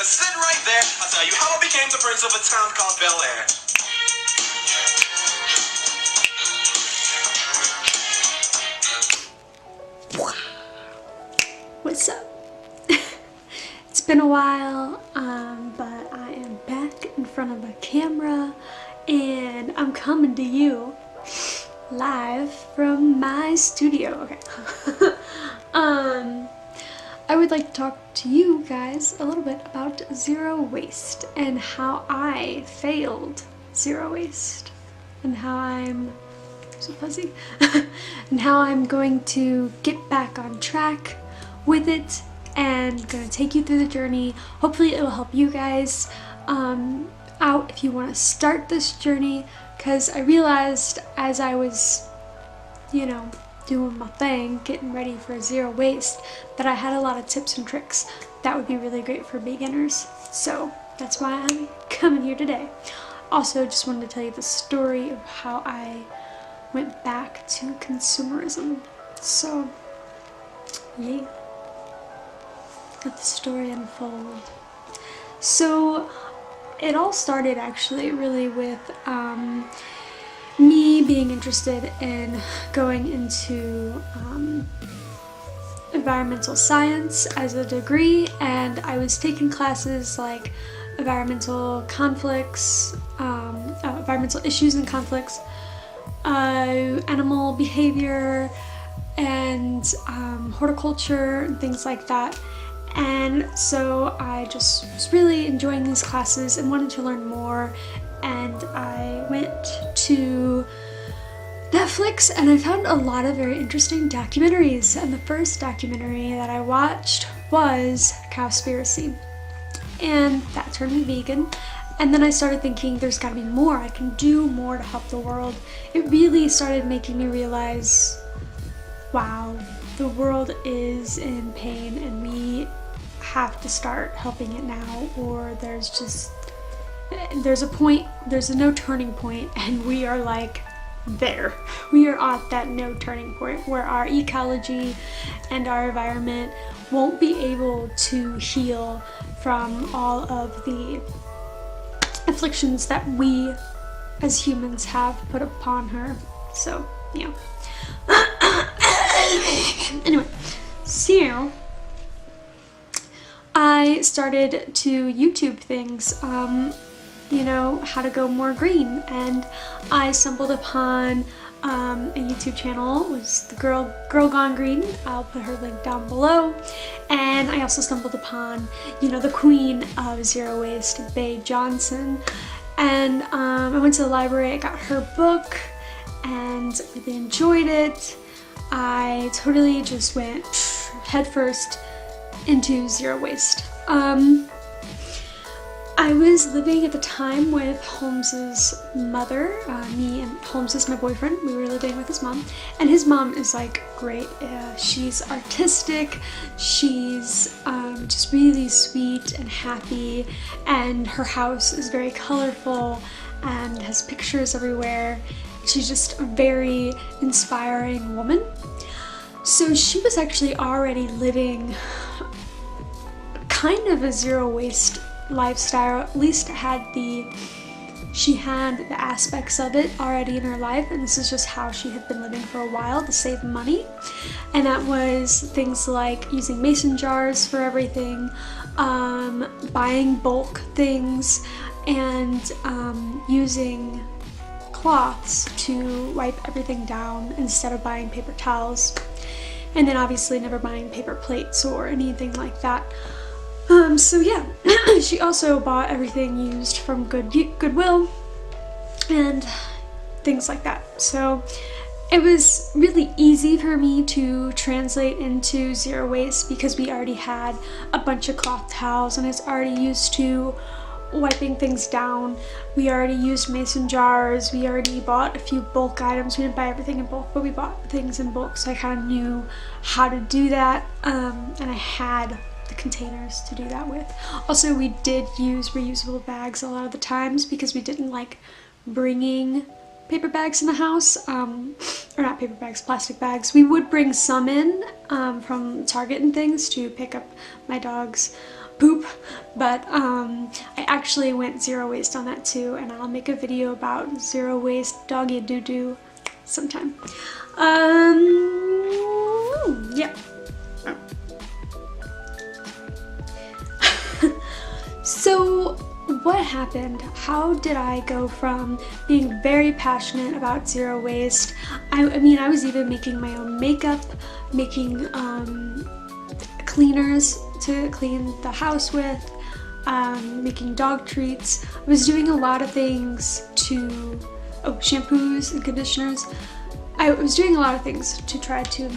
sit right there. I'll tell you how I became the prince of a town called Bel Air. What's up? It's been a while, but I am back in front of a camera and I'm coming to you live from my studio. Okay. I would like to talk to you guys a little bit about zero waste and how I failed zero waste and how I'm so fuzzy and how I'm going to get back on track with it and gonna take you through the journey. Hopefully it will help you guys out if you want to start this journey, because I realized as I was, you know, doing my thing, getting ready for zero waste, that I had a lot of tips and tricks that would be really great for beginners. So that's why I'm coming here today. Also, just wanted to tell you the story of how I went back to consumerism. So, yeah. Let the story unfold. So it all started actually really with me being interested in going into environmental science as a degree, and I was taking classes like environmental conflicts, environmental issues and conflicts, animal behavior, and horticulture and things like that. And so I just was really enjoying these classes and wanted to learn more, and I went to Netflix and I found a lot of very interesting documentaries, and the first documentary that I watched was Cowspiracy, and that turned me vegan. And then I started thinking there's gotta be more, I can do more to help the world. It really started making me realize, wow, the world is in pain and we have to start helping it now, or there's a no turning point, and we are like there. We are at that no turning point where our ecology and our environment won't be able to heal from all of the afflictions that we as humans have put upon her. So, yeah. Anyway, so I started to YouTube things, you know, how to go more green, and I stumbled upon a YouTube channel. It was the Girl Gone Green. I'll put her link down below. And I also stumbled upon, you know, the queen of zero waste, Bae Johnson, and I went to the library, I got her book and really enjoyed it. I totally just went headfirst into zero waste. I was living at the time with Holmes's mother. Me and Holmes is my boyfriend. We were living with his mom, and his mom is like great. She's artistic. She's just really sweet and happy, and her house is very colorful and has pictures everywhere. She's just a very inspiring woman. So she was actually already living kind of a zero waste lifestyle, at least she had the aspects of it already in her life, and this is just how she had been living for a while to save money. And that was things like using mason jars for everything, buying bulk things, and using cloths to wipe everything down instead of buying paper towels, and then obviously never buying paper plates or anything like that. So yeah, she also bought everything used from Goodwill and things like that. So it was really easy for me to translate into zero waste because we already had a bunch of cloth towels and I was already used to wiping things down. We already used mason jars. We already bought a few bulk items. We didn't buy everything in bulk, but we bought things in bulk, so I kind of knew how to do that, and I had the containers to do that with. Also, we did use reusable bags a lot of the times because we didn't like bringing paper bags in the house, or not paper bags, plastic bags. We would bring some in from Target and things to pick up my dog's poop, but I actually went zero waste on that too, and I'll make a video about zero waste doggy doo-doo sometime. Yeah. So what happened? How did I go from being very passionate about zero waste? I mean, I was even making my own makeup, making cleaners to clean the house with, making dog treats. I was doing a lot of things to, shampoos and conditioners. I was doing a lot of things to try to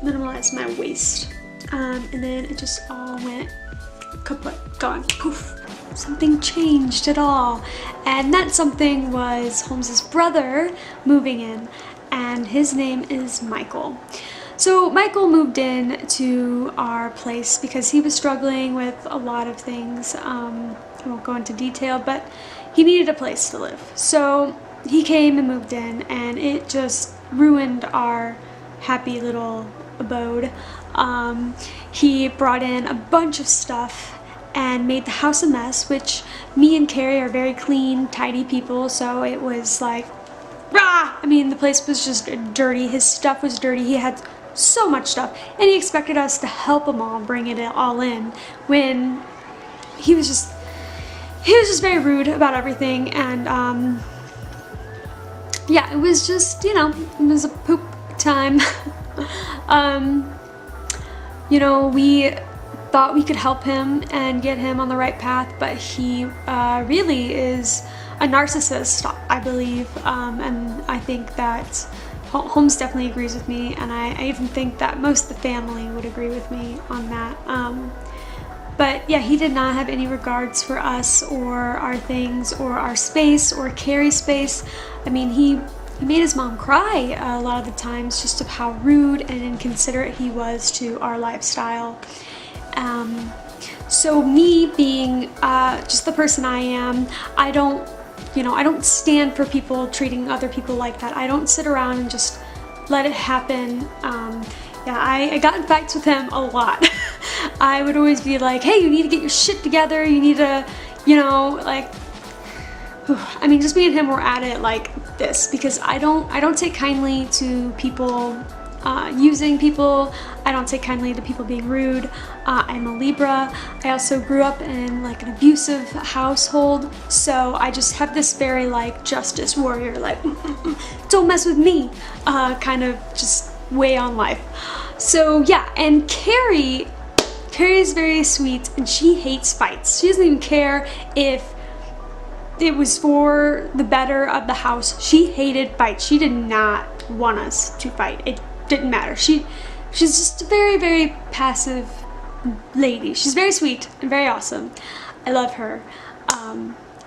minimize my waste. And then it just all went kaput, gone, poof. Something changed at all. And that something was Holmes's brother moving in, and his name is Michael. So Michael moved in to our place because he was struggling with a lot of things. I won't go into detail, but he needed a place to live. So he came and moved in, and it just ruined our happy little abode. He brought in a bunch of stuff and made the house a mess, which me and Carrie are very clean, tidy people, so it was like, rah! I mean, the place was just dirty, his stuff was dirty, he had so much stuff, and he expected us to help him all bring it all in, when he was just very rude about everything, and yeah, it was just, you know, it was a poop time. You know, we thought we could help him and get him on the right path, but he really is a narcissist, I believe, and I think that Holmes definitely agrees with me, and I even think that most of the family would agree with me on that. But yeah, he did not have any regards for us or our things or our space or Carrie's space. I mean, he made his mom cry a lot of the times just of how rude and inconsiderate he was to our lifestyle. So me being just the person I am, I don't stand for people treating other people like that. I don't sit around and just let it happen. Yeah, I got in fights with him a lot. I would always be like, hey, you need to get your shit together, you need to, you know, like, I mean, just me and him were at it like this, because I don't take kindly to people using people. I don't take kindly to people being rude. I'm a Libra. I also grew up in like an abusive household, so I just have this very like justice warrior, like don't mess with me kind of just way on life. So yeah, and Carrie is very sweet, and she hates fights. She doesn't even care if it was for the better of the house. She hated fights. She did not want us to fight. It didn't matter. She's just a very, very passive lady. She's very sweet and very awesome. I love her.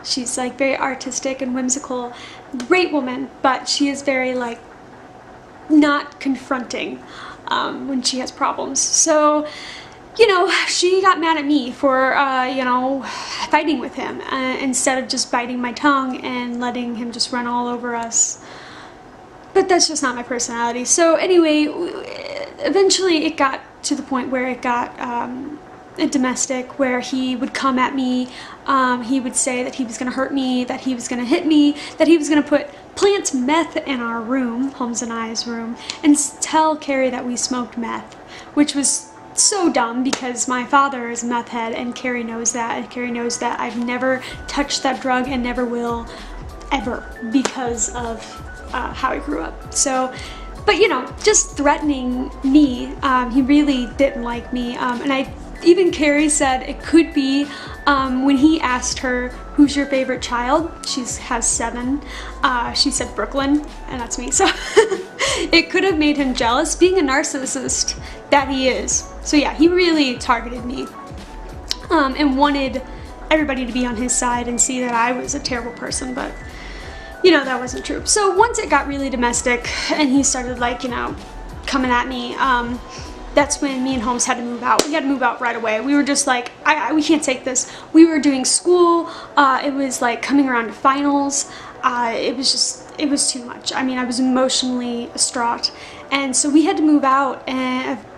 She's like very artistic and whimsical, great woman, but she is very like not confronting when she has problems. So, you know, she got mad at me for, you know, fighting with him instead of just biting my tongue and letting him just run all over us. But that's just not my personality. So anyway, eventually it got to the point where it got a domestic, where he would come at me. He would say that he was going to hurt me, that he was going to hit me, that he was going to plant meth in our room, Holmes and I's room, and tell Carrie that we smoked meth, which was so dumb because my father is a meth head, and Carrie knows that, and Carrie knows that I've never touched that drug and never will ever because of how I grew up. So, but you know, just threatening me, he really didn't like me, and even Carrie said it could be when he asked her, who's your favorite child? She has 7. She said Brooklyn, and that's me. So it could have made him jealous, being a narcissist that he is. So yeah, he really targeted me and wanted everybody to be on his side and see that I was a terrible person, but you know, that wasn't true. So once it got really domestic and he started like, you know, coming at me, that's when me and Holmes had to move out. We had to move out right away. We were just like, we can't take this. We were doing school. It was like coming around to finals. It was too much. I mean, I was emotionally distraught. And so we had to move out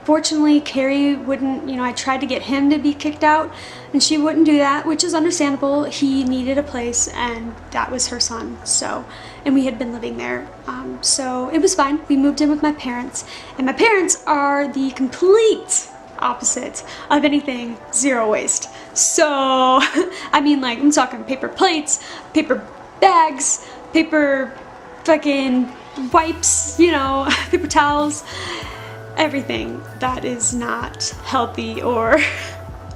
Fortunately, Carrie wouldn't, I tried to get him to be kicked out, and she wouldn't do that, which is understandable. He needed a place, and that was her son, so, and we had been living there. So it was fine. We moved in with my parents, and my parents are the complete opposite of anything zero waste. So, I mean, like, I'm talking paper plates, paper bags, paper fucking wipes, paper towels, everything that is not healthy or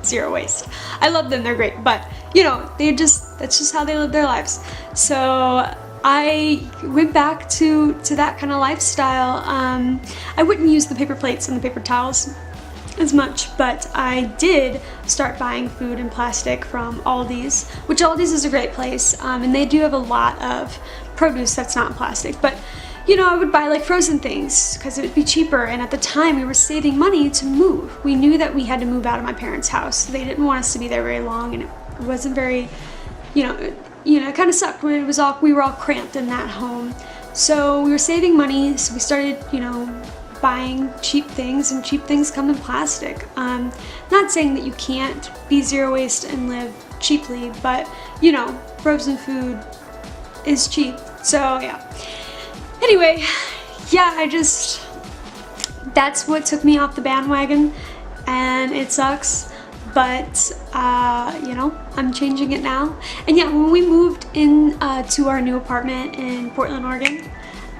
zero waste. I love them, they're great, but that's just how they live their lives. So I went back to that kind of lifestyle. I wouldn't use the paper plates and the paper towels as much, but I did start buying food in plastic from Aldi's, which Aldi's is a great place, and they do have a lot of produce that's not in plastic, but I would buy like frozen things because it would be cheaper, and at the time we were saving money to move. We knew that we had to move out of my parents' house. They didn't want us to be there very long, and it wasn't very, it kind of sucked when it was we were all cramped in that home. So we were saving money, so we started, buying cheap things, and cheap things come in plastic. Not saying that you can't be zero waste and live cheaply, but frozen food is cheap. So yeah. Anyway, yeah, that's what took me off the bandwagon, and it sucks, but I'm changing it now. And yeah, when we moved in to our new apartment in Portland, Oregon,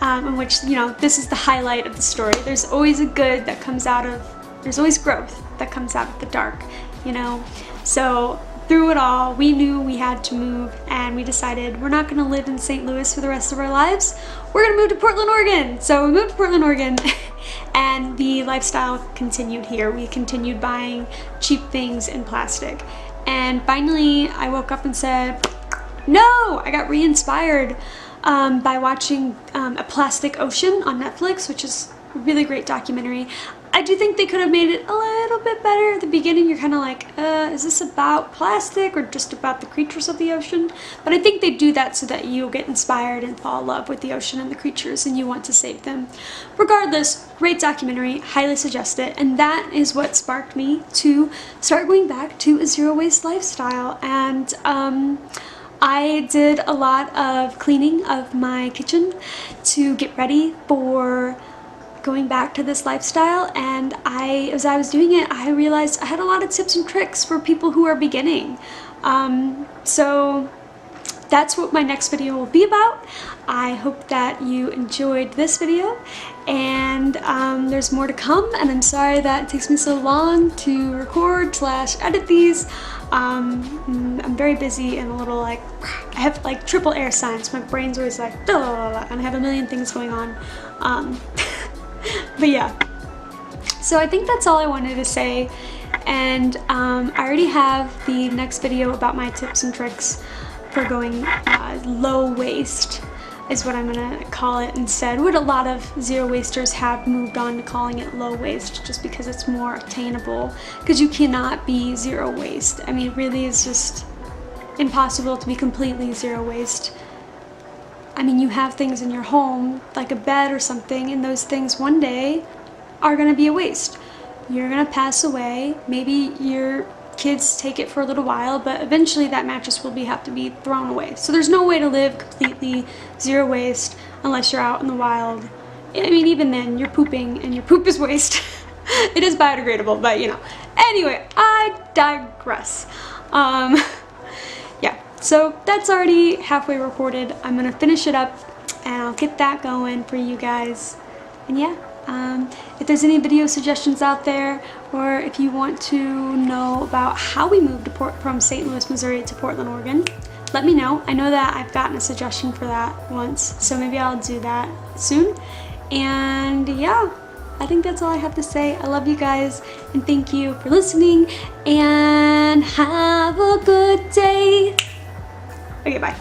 in which, this is the highlight of the story. There's always there's always growth that comes out of the dark, So through it all, we knew we had to move, and we decided we're not gonna live in St. Louis for the rest of our lives. We're gonna move to Portland, Oregon. So we moved to Portland, Oregon, and the lifestyle continued here. We continued buying cheap things in plastic. And finally, I woke up and said, no! I got re-inspired by watching A Plastic Ocean on Netflix, which is a really great documentary. I do think they could have made it a little bit better. At the beginning, you're kind of like, is this about plastic or just about the creatures of the ocean? But I think they do that so that you'll get inspired and fall in love with the ocean and the creatures, and you want to save them. Regardless, great documentary, highly suggest it. And that is what sparked me to start going back to a zero waste lifestyle. And I did a lot of cleaning of my kitchen to get ready for going back to this lifestyle, and as I was doing it, I realized I had a lot of tips and tricks for people who are beginning. So that's what my next video will be about. I hope that you enjoyed this video, and there's more to come, and I'm sorry that it takes me so long to record / edit these. I'm very busy and a little I have like triple air signs. My brain's always like, and I have a million things going on. But yeah, so I think that's all I wanted to say, and I already have the next video about my tips and tricks for going low waste, is what I'm gonna call it instead. What a lot of zero wasters have moved on to calling it low waste, just because it's more attainable, because you cannot be zero waste. I mean, it really is just impossible to be completely zero waste. I mean, you have things in your home, like a bed or something, and those things one day are gonna be a waste. You're gonna pass away, maybe your kids take it for a little while, but eventually that mattress will have to be thrown away. So there's no way to live completely zero waste unless you're out in the wild. I mean, even then, you're pooping, and your poop is waste. It is biodegradable, but Anyway, I digress. Yeah. So that's already halfway recorded. I'm gonna finish it up, and I'll get that going for you guys. And yeah, if there's any video suggestions out there, or if you want to know about how we moved from St. Louis, Missouri to Portland, Oregon, let me know. I know that I've gotten a suggestion for that once, so maybe I'll do that soon. And yeah, I think that's all I have to say. I love you guys, and thank you for listening, and have a good day. Okay, bye.